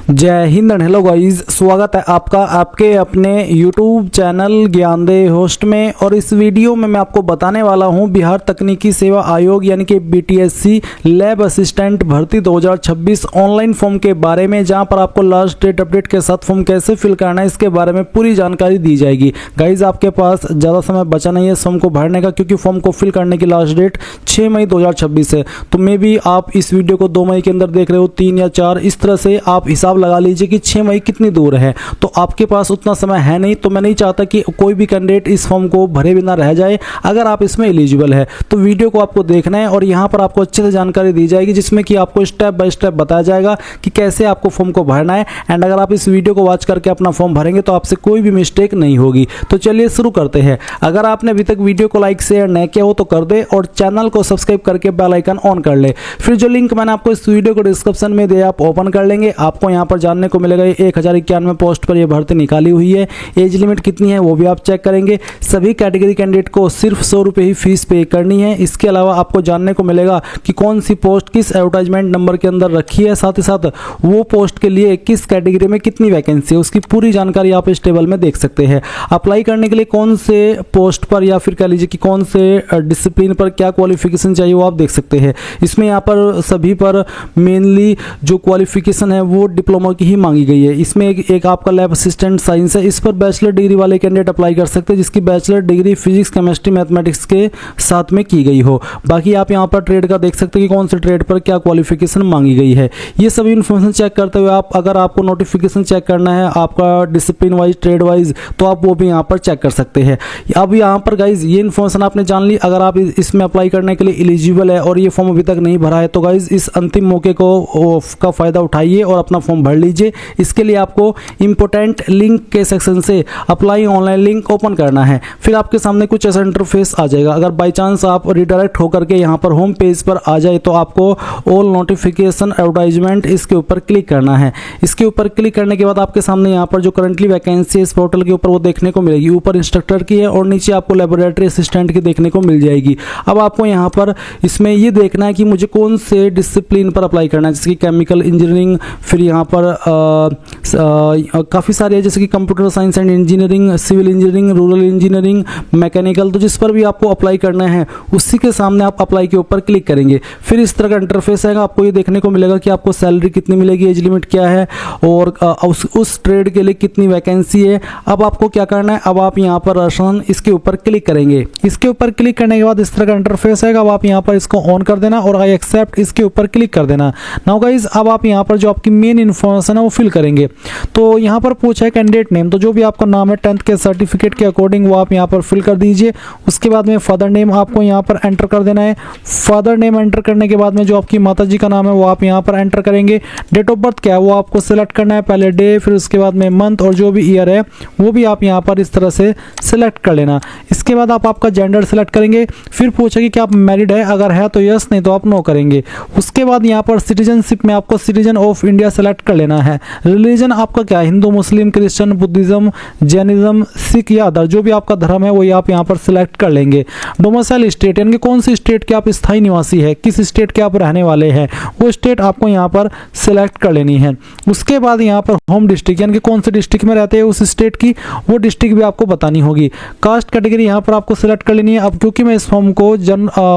जय Hind and hello guys, स्वागत है आपका आपके अपने YouTube चैनल ज्ञानदेव होस्ट में। और इस वीडियो में मैं आपको बताने वाला हूं बिहार तकनीकी सेवा आयोग यानी कि BTSC लैब असिस्टेंट भर्ती 2026 ऑनलाइन फॉर्म के बारे में, जहां पर आपको लास्ट डेट अपडेट के साथ फॉर्म कैसे फिल करना है इसके बारे में पूरी जानकारी दी जाएगी। गाइज आपके पास ज़्यादा समय बचा नहीं है फॉर्म को भरने का, क्योंकि फॉर्म को फिल करने की लास्ट डेट 6 मई 2026 है। तो मे भी आप इस वीडियो को 2 मई के अंदर देख रहे हो, 3 या 4, इस तरह से आप हिसाब लगा लीजिए कि 6 मई कितनी दूर है। तो आपके पास उतना समय है नहीं, तो मैं नहीं चाहता कि कोई भी कैंडिडेट इस फॉर्म को भरे बिना रह जाए। अगर आप इसमें एलिजिबल है तो वीडियो को आपको देखना है और यहाँ पर आपको अच्छे से जानकारी दी जाएगी, जिसमें कि आपको स्टेप बाय स्टेप बताया जाएगा कि कैसे आपको फॉर्म को भरना है। एंड अगर आप इस वीडियो को वॉच करके अपना फॉर्म भरेंगे तो आपसे कोई भी मिस्टेक नहीं होगी। तो चलिए शुरू करते हैं। अगर आपने अभी तक वीडियो को लाइक शेयर नहीं किया हो तो कर दे और चैनल को सब्सक्राइब करके बेल आइकन ऑन कर ले। फिर जो लिंक मैंने आपको इस वीडियो को डिस्क्रिप्शन में दिया आप ओपन कर लेंगे। आपको यहाँ पर जानने को मिलेगा 1091 पोस्ट पर यह भर्ती निकाली हुई है। एज लिमिट कितनी है वो भी आप चेक करेंगे। सभी कैटेगरी कैंडिडेट को सिर्फ 100 रुपये ही फीस पे करनी है। इसके अलावा आपको जानने को मिलेगा कि कौन सी पोस्ट किस एडवर्टाइजमेंट नंबर के अंदर रखी है, साथ ही साथ वो पोस्ट के लिए किस कैटेगरी में कितनी वैकेंसी है उसकी पूरी जानकारी आप इस टेबल में देख सकते हैं। अप्लाई करने के लिए कौन से पोस्ट पर या फिर कह लीजिए कि कौन से डिसिप्लिन पर क्या क्वालिफिकेशन चाहिए वो आप देख सकते हैं। इसमें यहाँ पर सभी पर मेनली जो क्वालिफिकेशन है वो डिप्लोमा की ही मांगी गई है। इसमें एक आपका लैब असिस्टेंट साइंस है, इस पर बैचलर डिग्री वाले कैंडिडेट अप्लाई कर सकते हैं जिसकी bachelor degree physics chemistry mathematics के साथ में की गई हो। बाकी आप यहाँ पर ट्रेड का देख सकते हैं कि कौन से ट्रेड पर क्या क्वालिफिकेशन मांगी गई है। ये सभी इन्फॉर्मेशन चेक करते हुए आप अगर आपको नोटिफिकेशन चेक करना है आपका डिसिप्लिन वाइज ट्रेड वाइज तो आप वो भी यहाँ पर चेक कर सकते हैं। अब यहाँ पर गाइज ये इन्फॉर्मेशन आपने जान ली। अगर आप इसमें अप्लाई करने के लिए एलिजिबल है और ये फॉर्म अभी तक नहीं भरा है तो गाइज इस अंतिम मौके का फ़ायदा उठाइए और अपना फॉर्म भर लीजिए। इसके लिए आपको इंपॉर्टेंट लिंक के सेक्शन से अप्लाई ऑनलाइन लिंक ओपन करना है। फिर आपके सामने कुछ ऐसा इंटरफेस आ जाएगा। अगर बाई चांस आप रिडायरेक्ट होकर के यहाँ पर होम पेज पर आ जाए तो आपको ऑल नोटिफिकेशन एडवर्टाइजमेंट इसके ऊपर क्लिक करना है। इसके ऊपर क्लिक करने के बाद आपके सामने यहाँ पर जो करंटली वैकेंसी है इस पोर्टल के ऊपर वो देखने को मिलेगी। ऊपर इंस्ट्रक्टर की है और नीचे आपको लेबोरेटरी असिस्टेंट की देखने को मिल जाएगी। अब आपको यहाँ पर इसमें ये देखना है कि मुझे कौन से डिसिप्लिन पर अप्लाई करना है, जैसे कि केमिकल इंजीनियरिंग, फिर यहाँ पर काफ़ी सारे है जैसे कि computer science and engineering, civil engineering, rural engineering, mechanical. तो जिस पर भी आपको अप्लाई करना है उसी के सामने आप अप्लाई के ऊपर क्लिक करेंगे। फिर इस तरह का इंटरफेस आएगा। आपको ये देखने को मिलेगा कि आपको सैलरी कितनी मिलेगी, एज लिमिट क्या है और उस ट्रेड के लिए कितनी वैकेंसी है। अब आपको क्या करना है, अब आप यहाँ पर राशन इसके ऊपर क्लिक करेंगे। इसके ऊपर क्लिक करने के बाद इस तरह का इंटरफेस आएगा। अब आप यहाँ पर इसको ऑन कर देना और आई एक्सेप्ट इसके ऊपर क्लिक कर देना। नाउ गाइज अब आप यहाँ पर जो आपकी मेन इन्फॉर्मेशन है वो फिल करेंगे। तो यहाँ पर पूछा है कैंडिडेट नेम, तो जो भी आपका नाम है 10th के सर्टिफिकेट के अकॉर्डिंग वो आप यहाँ पर फिल कर दीजिए। उसके बाद में फादर नेम आपको यहाँ पर एंटर कर देना है। फादर नेम एंटर करने के बाद में जो आपकी माता जी का नाम है वो आप यहाँ पर एंटर करेंगे। डेट ऑफ बर्थ क्या है वो आपको सिलेक्ट करना है, पहले डे, फिर उसके बाद में मंथ और जो भी ईयर है वो भी आप यहाँ पर इस तरह से सिलेक्ट कर लेना। इसके बाद आप आपका जेंडर सिलेक्ट करेंगे। फिर पूछेगी कि आप मैरिड है, अगर है तो यस, नहीं तो आप नो करेंगे। उसके बाद यहाँ पर सिटीजनशिप में आपको सिटीजन ऑफ इंडिया सेलेक्ट कर लेना है। रिलीजन आपका क्या है, हिंदू, मुस्लिम, क्रिश्चियन, बुद्धिज्म, जैनिज्म, सिख या अदर, जो भी आपका धर्म है वो आप यहाँ पर सिलेक्ट कर लेंगे। डोमिसाइल स्टेट यानी कि कौन सी स्टेट के आप स्थायी निवासी है, किस स्टेट के आप रहने वाले हैं वो स्टेट आपको यहाँ पर सिलेक्ट कर लेनी है। उसके बाद यहाँ पर होम डिस्ट्रिक्ट यानी कि कौन से डिस्ट्रिक्ट में रहते हैं उस स्टेट की वो डिस्ट्रिक्ट भी आपको बतानी होगी। कास्ट कैटेगरी यहाँ पर आपको सिलेक्ट कर लेनी है। अब क्योंकि मैं इस फॉर्म को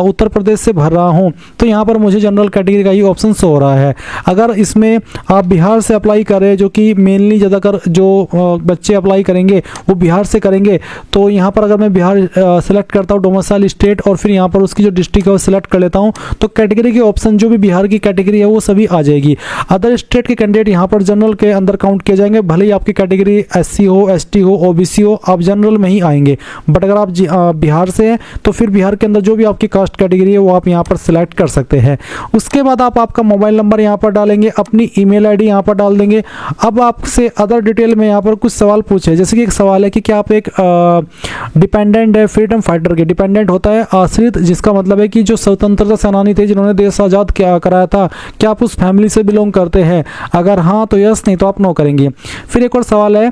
उत्तर प्रदेश से भर रहा हूँ तो यहाँ पर मुझे जनरल कैटेगरी का ही ऑप्शन शो हो रहा है। अगर इसमें आप बिहार से अप्लाई करें, जो कि मेनली ज़्यादातर जो बच्चे अप्लाई करेंगे वो बिहार से करेंगे, तो यहाँ पर अगर मैं बिहार सेलेक्ट करता हूँ डोमिसाइल स्टेट और फिर यहाँ पर उसकी जो डिस्ट्रिक्ट है वो सिलेक्ट कर लेता हूँ तो कैटेगरी के ऑप्शन जो भी बिहार की कैटेगरी है वो सभी आ जाएगी। अदर स्टेट के कैंडिडेट यहाँ पर जनरल के अंदर काउंट किए जाएंगे। भले ही आपकी कैटेगरी SC हो, ST हो, OBC हो, आप जनरल में ही आएंगे। बट अगर आप बिहार से हैं तो फिर बिहार के अंदर जो भी आपकी कास्ट कैटेगरी है वो आप यहाँ पर सिलेक्ट कर सकते हैं। उसके बाद आप आपका मोबाइल नंबर यहाँ पर डालेंगे, अपनी ईमेल आईडी यहाँ पर डाल देंगे। अब आपसे अदर डिटेल में यहाँ पर कुछ सवाल पूछे, जैसे कि एक सवाल है कि क्या आप एक डिपेंडेंट है फ्रीडम फाइटर के। डिपेंडेंट होता है आश्रित, जिसका मतलब है कि जो स्वतंत्रता सेनानी थे जिन्होंने देश आज़ाद कराया था, क्या आप उस फैमिली से बिलोंग करते हैं, अगर हाँ तो यस, नहीं तो आप नो करेंगे। फिर एक और सवाल है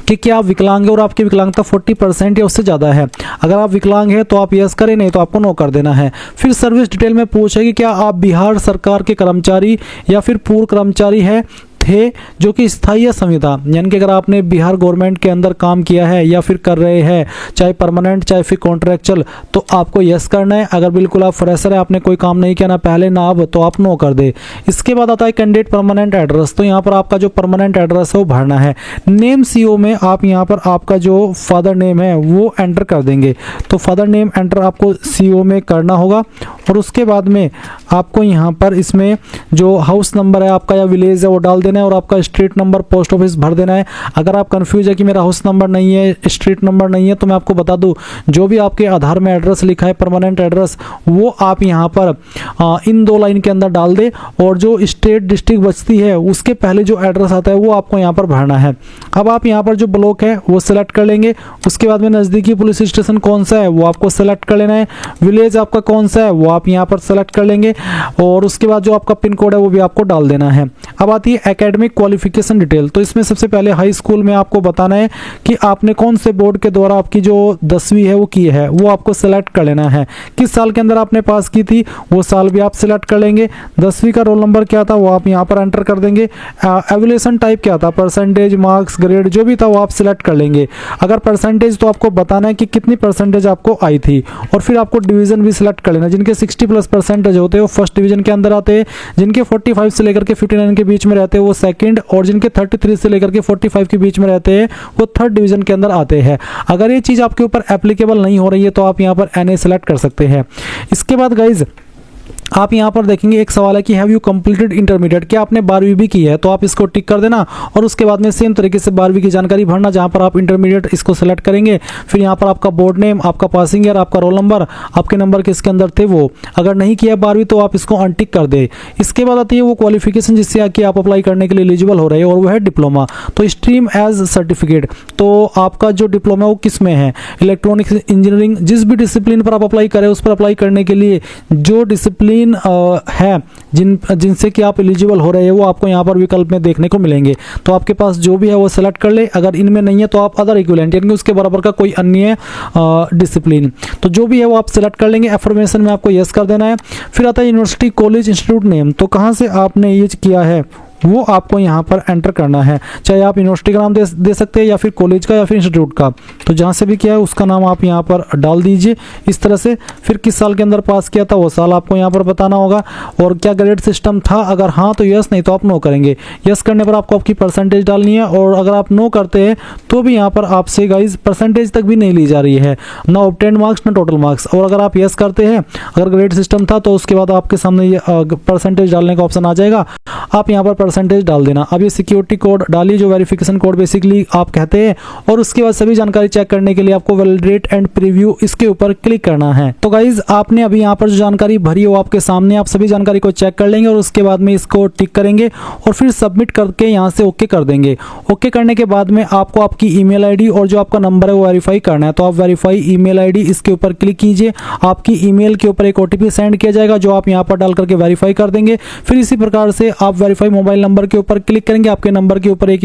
कि क्या आप विकलांग है और आपकी विकलांगता 40% या उससे ज़्यादा है। अगर आप विकलांग है तो आप यस करें, नहीं तो आपको नो कर देना है। फिर सर्विस डिटेल में पूछे कि क्या आप बिहार सरकार के कर्मचारी या फिर पूर्व कर्मचारी है, थे जो कि स्थायी या संविदा, यानी कि अगर आपने बिहार गवर्नमेंट के अंदर काम किया है या फिर कर रहे हैं, चाहे परमानेंट चाहे फिर कॉन्ट्रैक्चुअल, तो आपको यस करना है। अगर बिल्कुल आप फ्रेशर है, आपने कोई काम नहीं किया ना पहले ना अब, तो आप नो कर दे। इसके बाद आता है कैंडिडेट परमानेंट एड्रेस। तो यहाँ पर आपका जो परमानेंट एड्रेस है वो भरना है। नेम सीओ में आप यहाँ पर आपका जो फादर नेम है वो एंटर कर देंगे। तो फादर नेम एंटर आपको सीओ में करना होगा और उसके बाद में आपको यहाँ पर इसमें जो हाउस नंबर है आपका या विलेज है वो डाल देना है और आपका स्ट्रीट नंबर पोस्ट ऑफिस भर देना है। अगर आप कंफ्यूज है कि मेरा हाउस नंबर नहीं है, स्ट्रीट नंबर नहीं है, तो मैं आपको बता दूं, जो भी आपके आधार में एड्रेस लिखा है परमानेंट एड्रेस, वो आप यहाँ पर इन 2 लाइन के अंदर डाल दे और जो स्टेट डिस्ट्रिक्ट बचती है उसके पहले जो एड्रेस आता है वो आपको यहाँ पर भरना है। अब आप यहाँ पर जो ब्लॉक है वो सिलेक्ट कर लेंगे। उसके बाद में नज़दीकी पुलिस स्टेशन कौन सा है वो आपको सेलेक्ट कर लेना है। विलेज आपका कौन सा है वो आप यहाँ पर सेलेक्ट कर लेंगे और उसके बाद जो आपका पिन कोड है वो भी आपको डाल देना है। अब आती है एकेडमिक क्वालिफिकेशन डिटेल। तो इसमें सबसे पहले हाई स्कूल में आपको बताना है कि आपने कौन से बोर्ड के द्वारा आपकी जो 10वीं है वो की है, वो आपको सेलेक्ट कर लेना है। किस साल के अंदर आपने पास की थी वो साल भी आप सिलेक्ट कर लेंगे। 10वीं का रोल नंबर क्या था वो आप यहाँ पर एंटर कर देंगे। एवल्यूएशन टाइप क्या था, परसेंटेज, मार्क्स, ग्रेड जो भी था वो आप सिलेक्ट कर लेंगे। अगर परसेंटेज तो आपको बताना है कि कितनी परसेंटेज आपको आई थी और फिर आपको डिवीजन भी सिलेक्ट कर लेना। जिनके 60+ परसेंटेज होते हैं वो फर्स्ट डिवीजन के अंदर आते हैं, जिनके 45 से लेकर के 59 के बीच में रहते हैं वो सेकंड, और जिनके 33 से लेकर के 45 के बीच में रहते हैं वो थर्ड डिवीजन के अंदर आते हैं। अगर ये चीज़ आपके ऊपर एप्लीकेबल नहीं हो रही है तो आप यहाँ पर NA सेलेक्ट कर सकते हैं। इसके बाद गाइज आप यहाँ पर देखेंगे एक सवाल है कि हैव यू कंप्लीटेड इंटरमीडिएट, क्या आपने 12वीं भी की है, तो आप इसको टिक कर देना और उसके बाद में सेम तरीके से 12वीं की जानकारी भरना, जहाँ पर आप इंटरमीडिएट इसको सेलेक्ट करेंगे। फिर यहाँ पर आपका बोर्ड नेम, आपका पासिंग ईयर, आपका रोल नंबर, आपके नंबर किसके अंदर थे वो, अगर नहीं किया 12वीं तो आप इसको अनटिक कर दे। इसके बाद आती है वो क्वालिफिकेशन जिससे कि आप अप्लाई करने के लिए एलिजिबल हो रहे हैं और वो है डिप्लोमा। तो स्ट्रीम एज सर्टिफिकेट, तो आपका जो डिप्लोमा वो किस में है, इलेक्ट्रॉनिक्स इंजीनियरिंग, जिस भी डिसिप्लिन पर आप अप्लाई करें उस पर अप्लाई करने के लिए जो डिसिप्लिन है जिनसे कि आप एलिजिबल हो रहे हैं वो आपको यहाँ पर विकल्प में देखने को मिलेंगे। तो आपके पास जो भी है वो सेलेक्ट कर ले। अगर इनमें नहीं है तो आप अदर इक्विवेलेंट यानी कि उसके बराबर का कोई अन्य डिसिप्लिन, तो जो भी है वो आप सेलेक्ट कर लेंगे। एफर्मेशन में आपको यस कर देना है। फिर आता है यूनिवर्सिटी, कॉलेज, इंस्टीट्यूट नेम, तो कहाँ से आपने ये किया है वो आपको यहाँ पर एंटर करना है। चाहे आप यूनिवर्सिटी का नाम दे सकते हैं या फिर कॉलेज का या फिर इंस्टीट्यूट का, तो जहाँ से भी किया है उसका नाम आप यहाँ पर डाल दीजिए इस तरह से। फिर किस साल के अंदर पास किया था वो साल आपको यहाँ पर बताना होगा और क्या ग्रेड सिस्टम था, अगर हाँ तो यस, नहीं तो आप नो करेंगे। यस करने पर आपको आपकी परसेंटेज डालनी है और अगर आप नो करते हैं तो भी यहाँ पर आपसे गाइज परसेंटेज तक भी नहीं ली जा रही है, ना ऑब्टेन्ड मार्क्स ना टोटल मार्क्स। और अगर आप यस करते हैं, अगर ग्रेड सिस्टम था तो उसके बाद आपके सामने ये परसेंटेज डालने का ऑप्शन आ जाएगा, आप यहाँ पर परसेंटेज डाल देना। अब ये सिक्योरिटी कोड डालिए जो वेरिफिकेशन कोड बेसिकली आप कहते हैं और उसके बाद सभी जानकारी चेक करने के लिए आपको वैलिडेट एंड प्रीव्यू इसके ऊपर क्लिक करना है। तो गाइज आपने अभी यहाँ पर जो जानकारी भरी है वो आपके सामने, आप सभी जानकारी को चेक कर लेंगे और उसके बाद में इसको टिक करेंगे और फिर सबमिट करके यहाँ से ओके कर देंगे। ओके करने के बाद में आपको आपकी ईमेल आईडी और जो आपका नंबर है वो वेरीफाई करना है। तो आप वेरीफाई ईमेल आईडी इसके ऊपर क्लिक कीजिए, आपकी ईमेल के ऊपर एक OTP सेंड किया जाएगा जो आप यहाँ पर डाल करके वेरीफाई कर देंगे। फिर इसी प्रकार से आप वेरीफाई मोबाइल नंबर के ऊपर क्लिक करेंगे, आपके नंबर के ऊपर एक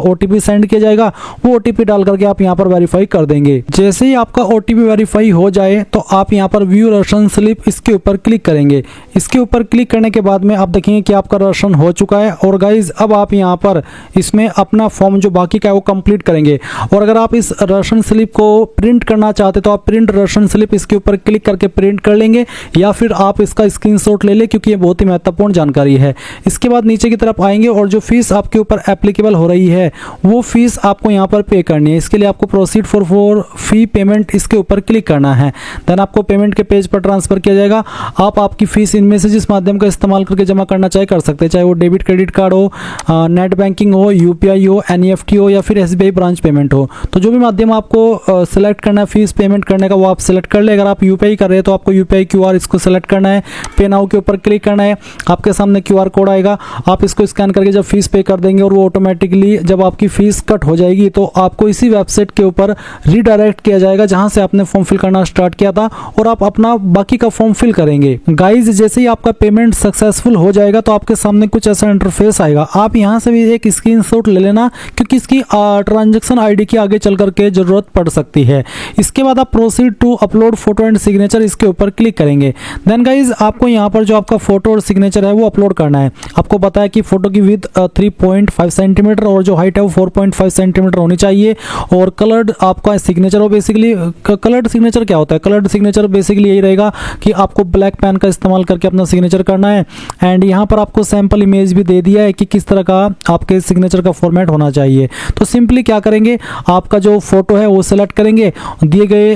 OTP सेंड किया जाएगा, वो OTP डाल करके आप यहाँ पर वेरीफाई कर देंगे। जैसे ही आपका OTP वेरीफाई हो जाए तो आप यहाँ पर व्यू राशन स्लिप इसके ऊपर क्लिक करेंगे। इसके ऊपर क्लिक करने के बाद में आप देखेंगे कि आपका राशन हो चुका है और गाइज अब आप यहाँ पर इसमें अपना फॉर्म जो बाकी का है वो कंप्लीट करेंगे। और अगर आप इस राशन स्लिप को प्रिंट करना चाहते तो आप प्रिंट राशन स्लिप इसके ऊपर क्लिक करके प्रिंट कर लेंगे या फिर आप इसका स्क्रीनशॉट ले लें क्योंकि ये बहुत ही महत्वपूर्ण जानकारी है। इसके बाद नीचे की तरफ आएंगे और जो फीस आपके ऊपर एप्लीकेबल हो रही है वो फीस आपको यहाँ पर पे करनी है। इसके लिए आपको प्रोसीड फॉर फी पेमेंट इसके ऊपर क्लिक करना है। देन आपको पेमेंट के पेज पर ट्रांसफर किया जाएगा। आप आपकी फीस इनमें से जिस माध्यम का इस्तेमाल करके जमा करना चाहे कर सकते हैं, चाहे वो डेबिट क्रेडिट कार्ड हो, नेट बैंकिंग हो, UPI हो, NEFT हो या फिर SBI ब्रांच पेमेंट हो। तो जो भी माध्यम आपको सेलेक्ट करना है फीस पेमेंट करने का वो आप सेलेक्ट कर ले। अगर आप UPI कर रहे हैं तो आपको UPI QR इसको सेलेक्ट करना है, पे नाउ के ऊपर क्लिक करना है, आपके सामने QR कोड आएगा, आप इसको स्कैन करके जब फीस पे कर देंगे और वो ऑटोमेटिकली जब आपकी फीस कट हो जाएगी तो आपको इसी वेबसाइट के ऊपर रीडायरेक्ट किया जाएगा जहां से आपने फॉर्म फिल करना स्टार्ट किया था और आप अपना बाकी का फॉर्म फिल करेंगे। गाइज जैसे ही आपका पेमेंट सक्सेसफुल हो जाएगा तो आपके सामने कुछ ऐसा इंटरफेस आएगा। आप यहां से भी एक स्क्रीनशॉट ले लेना क्योंकि इसकी ट्रांजैक्शन ID की आगे चल करके जरूरत पड़ सकती है। इसके बाद आप proceed to upload photo and signature इसके ऊपर क्लिक करेंगे। देन गाइज आपको यहाँ पर जो आपका फोटो और सिग्नेचर है वो अपलोड करना है। आपको पता है कि फोटो की विड्थ 3.5 सेंटीमीटर और जो हाइट है वो 4.5 सेंटीमीटर होनी चाहिए। और कलर्ड आपका सिग्नेचर हो, बेसिकली कलर्ड सिग्नेचर क्या होता है? कलर्ड सिग्नेचर बेसिकली यही रहेगा कि आपको ब्लैक पेन का इस्तेमाल करके अपना सिग्नेचर करना है। एंड यहाँ पर आपको सैंपल इमेज भी दे दिया है कि किस तरह का आपके सिग्नेचर का फॉर्मेट होना चाहिए। तो सिंपली क्या करेंगे, आपका जो फोटो है वो सेलेक्ट करेंगे, दिए गए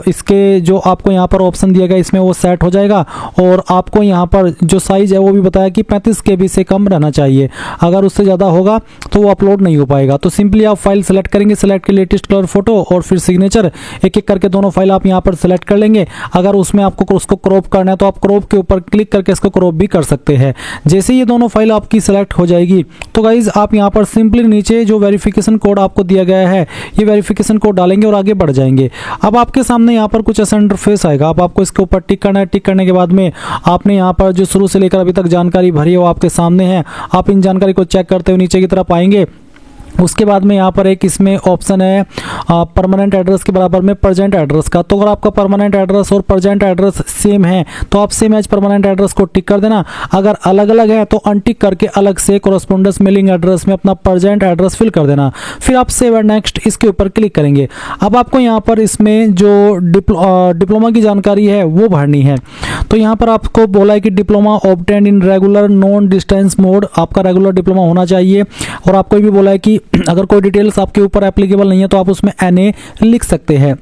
इसके जो आपको यहाँ पर ऑप्शन दिया गया इसमें वो सेट हो जाएगा। और आपको यहाँ पर जो साइज है वो भी बताया कि 35 KB से कम रहना चाहिए, अगर उससे ज़्यादा होगा तो वो अपलोड नहीं हो पाएगा। तो सिंपली आप फाइल सेलेक्ट करेंगे, सेलेक्ट के लेटेस्ट कलर फोटो और फिर सिग्नेचर, एक एक करके दोनों फाइल आप यहाँ पर सेलेक्ट कर लेंगे। अगर उसमें आपको उसको क्रॉप करना है तो आप क्रॉप के ऊपर क्लिक करके इसको क्रॉप भी कर सकते हैं। जैसे ये दोनों फाइल आपकी सेलेक्ट हो जाएगी तो गाइज आप यहाँ पर सिंपली नीचे जो वेरिफिकेशन कोड आपको दिया गया है ये वेरिफिकेशन कोड डालेंगे और आगे बढ़ जाएंगे। अब आपके सामने यहाँ पर कुछ ऐसा इंटरफेस आएगा, अब आपको इसके ऊपर टिक करना है। टिक करने के बाद में आपने यहाँ पर जो शुरू से लेकर अभी तक जानकारी भरी है वो आपके सामने है। आप इन जानकारी को चेक करते हुए नीचे की तरफ आएंगे। उसके बाद में यहाँ पर एक इसमें ऑप्शन है परमानेंट एड्रेस के बराबर में प्रेजेंट एड्रेस का। तो अगर आपका परमानेंट एड्रेस और प्रेजेंट एड्रेस सेम है तो आप सेम एज परमानेंट एड्रेस को टिक कर देना। अगर अलग अलग है तो अनटिक करके अलग से कोरस्पोंडेंस मेलिंग एड्रेस में अपना प्रेजेंट एड्रेस फिल कर देना। फिर आप सेव एंड नेक्स्ट इसके ऊपर क्लिक करेंगे। अब आपको यहाँ पर इसमें जो डिप्लोमा की जानकारी है वो भरनी है। तो यहाँ पर आपको बोला है कि diploma obtained in regular non distance mode, आपका रेगुलर डिप्लोमा होना चाहिए। और आपको भी बोला है कि अगर कोई डिटेल्स आपके ऊपर एप्लीकेबल नहीं है तो आप उसमें NA लिख सकते हैं।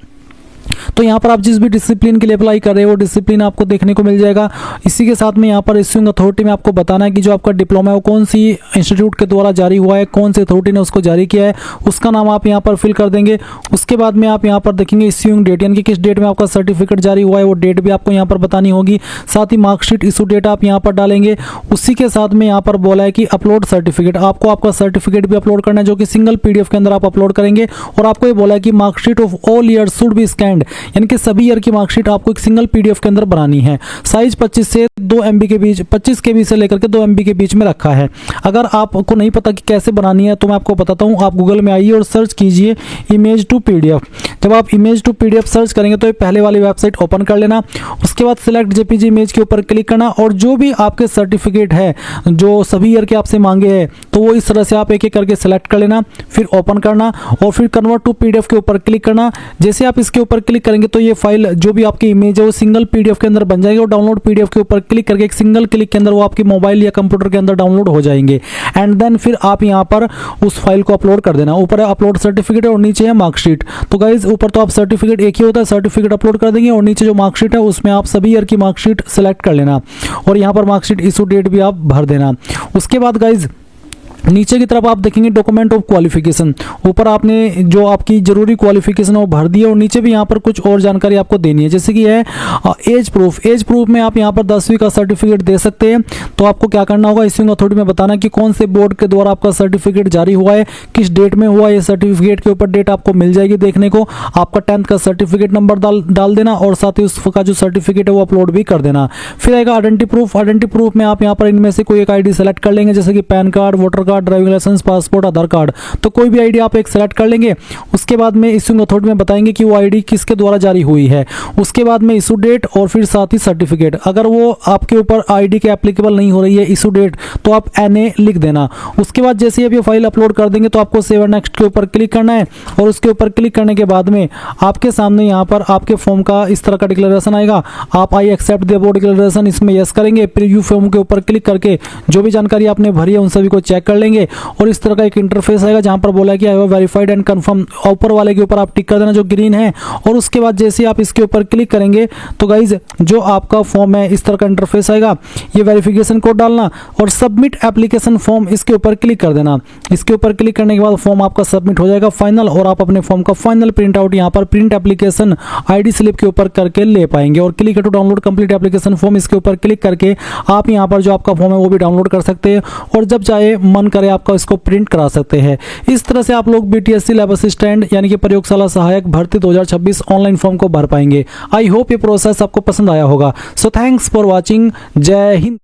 तो यहाँ पर आप जिस भी डिसिप्लिन के लिए अप्लाई कर रहे हो वो डिसिप्लिन आपको देखने को मिल जाएगा। इसी के साथ में यहाँ पर इश्यूइंग अथॉरिटी में आपको बताना है कि जो आपका डिप्लोमा है वो कौन सी इंस्टीट्यूट के द्वारा जारी हुआ है, कौन सी अथॉरिटी ने उसको जारी किया है, उसका नाम आप यहाँ पर फिल कर देंगे। उसके बाद में आप यहाँ पर देखेंगे इश्यूइंग डेट, यानी कि किस डेट में आपका सर्टिफिकेट जारी हुआ है वो डेट भी आपको यहाँ पर बतानी होगी। साथ ही मार्कशीट इशू डेट आप यहाँ पर डालेंगे। उसी के साथ में यहाँ पर बोला है कि अपलोड सर्टिफिकेट, आपको आपका सर्टिफिकेट भी अपलोड करना है जो कि सिंगल PDF के अंदर आप अपलोड करेंगे। और आपको ये बोला है कि marksheet of all years should be scanned, यानी कि सभी ईयर की मार्कशीट आपको एक सिंगल PDF के अंदर बनानी है। साइज 25 से 2 MB के बीच, 25 KB से लेकर के 2 MB के बीच में रखा है। अगर आपको नहीं पता कि कैसे बनानी है तो मैं आपको बताता हूँ। आप गूगल में आइए और सर्च कीजिए इमेज टू PDF। जब आप इमेज टू PDF सर्च करेंगे तो ये पहले वाली वेबसाइट ओपन कर लेना। उसके बाद सिलेक्ट JPG इमेज के ऊपर क्लिक करना और जो भी आपके सर्टिफिकेट है जो सभी ईयर के आपसे मांगे हैं तो वो इस तरह से आप एक एक करके सिलेक्ट कर लेना, फिर ओपन करना और फिर कन्वर्ट टू PDF के ऊपर क्लिक करना। जैसे आप इसके ऊपर क्लिक करेंगे तो ये फाइल जो भी आपकी इमेज है वो सिंगल PDF के अंदर बन जाएगी और डाउनलोड PDF के ऊपर क्लिक करके एक सिंगल क्लिक के अंदर वो आपके मोबाइल या कंप्यूटर के अंदर डाउनलोड हो जाएंगे। एंड देन फिर आप यहाँ पर उस फाइल को अपलोड कर देना। ऊपर अपलोड सर्टिफिकेट और नीचे है मार्कशीट। तो गाइज ऊपर तो आप सर्टिफिकेट एक ही होता है, सर्टिफिकेट अपलोड कर देंगे और नीचे जो मार्कशीट है उसमें आप सभी ईयर की मार्कशीट सेलेक्ट कर लेना और यहाँ पर मार्कशीट इशू डेट भी आप भर देना। उसके बाद गाइज नीचे की तरफ आप देखेंगे डॉक्यूमेंट ऑफ क्वालिफिकेशन। ऊपर आपने जो आपकी जरूरी क्वालिफिकेशन है वो भर दी है और नीचे भी यहाँ पर कुछ और जानकारी आपको देनी है, जैसे कि है एज प्रूफ। एज प्रूफ में आप यहाँ पर 10वीं का सर्टिफिकेट दे सकते हैं। तो आपको क्या करना होगा, इश्यूइंग अथॉरिटी में बताना कि कौन से बोर्ड के द्वारा आपका सर्टिफिकेट जारी हुआ है, किस डेट में हुआ है। सर्टिफिकेट के ऊपर डेट आपको मिल जाएगी देखने को। आपका 10th का सर्टिफिकेट नंबर डाल देना और साथ ही उसका जो सर्टिफिकेट है वो अपलोड भी कर देना। फिर आएगा आइडेंटिटी प्रूफ। आइडेंटिटी प्रूफ में आप यहाँ पर इनमें से कोई एक ID सेलेक्ट कर लेंगे, जैसे कि PAN card, voter card, driving licence, passport, Aadhaar card. तो कोई भी ID आप एक सेलेक्ट कर लेंगे। उसके बाद में इश्यूइंग अथॉरिटी में बताएंगे कि वो ID किसके द्वारा जारी हुई है। उसके बाद में इशू डेट और फिर साथ ही सर्टिफिकेट। अगर वो आपके ऊपर ID के एप्लीकेबल नहीं हो रही है इशू डेट तो आप NA लिख देना। उसके बाद जैसे आप ये फाइल अपलोड कर देंगे तो आपको सेव एंड नेक्स्ट के ऊपर क्लिक करना है और उसके ऊपर क्लिक करने के बाद में आपके सामने यहाँ पर आपके फॉर्म का इस तरह का डिक्लेरेशन आएगा। आप I accept the above declaration इसमें यस करेंगे। प्रीव्यू फॉर्म के ऊपर क्लिक करके जो भी जानकारी आपने भरी है उन सभी को चेक कर लेंगे और इस तरह का एक इंटरफेस आएगा जहां पर बोला है कि I have verified and confirm. ऊपर वाले के ऊपर आप टिक कर देना जो ग्रीन है और उसके बाद जैसे आप इसके ऊपर क्लिक करेंगे तो गाइज जो आपका फॉर्म है इस तरह का इंटरफेस आएगा। ये वेरिफिकेशन कोड डालना और सबमिट एप्लीकेशन फॉर्म इसके ऊपर क्लिक कर देना। इसके ऊपर क्लिक करने के बाद फॉर्म आपका सबमिट हो जाएगा फाइनल और आप अपने फॉर्म का फाइनल प्रिंट आउट यहाँ पर प्रिंट एप्लीकेशन ID स्लिप के ऊपर करके ले पाएंगे। और click to download complete application form इसके ऊपर क्लिक करके आप यहाँ पर जो आपका फॉर्म है वो भी डाउनलोड कर सकते हैं और जब चाहे मन करे आपका इसको प्रिंट करा सकते हैं। इस तरह से आप लोग BTSC लैब असिस्टेंट यानी कि प्रयोगशाला सहायक भर्ती 2026 ऑनलाइन फॉर्म को भर पाएंगे। आई होप ये प्रोसेस आपको पसंद आया होगा। So thanks for watching. जय हिंद।